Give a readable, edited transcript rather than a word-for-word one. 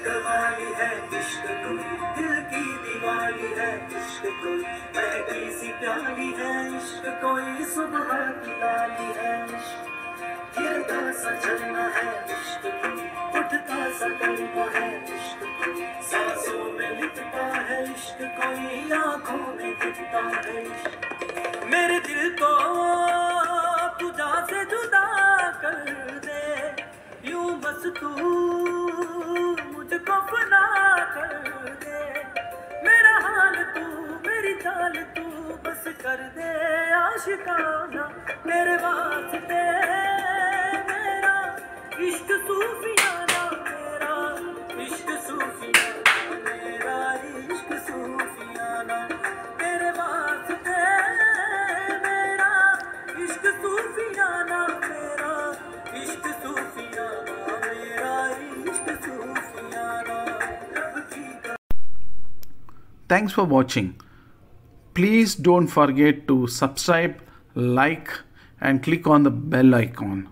कवाली है इश्क कोई, दिल की दीवाली है इश्क कोई, महकी सी प्याली है इश्क कोई, सुबह की लाली है इश्क, गिरता सा झरना है इश्क कोई, उठता सा गरबा है इश्क कोई, सांसों में लिपटा है इश्क कोई, आंखों में दिखता है इश्क। मेरे दिल को तुझा से जुदा कर दे, यूं बस तू मुझको फना कर दे, मेरा हाल तू मेरी चाल तू बस कर दे आशिकाना, तेरे वास्ते मेरा इश्क सूफियाना, मेरा इश्क सूफियाना, मेरा इश्क सूफियाना, तेरे वास्ते मेरा इश्क सूफियाना, मेरा इश्क सूफियाना, मेरा इश्क सूफियाना। Thanks for watching. Please don't forget to subscribe, like and click on the bell icon.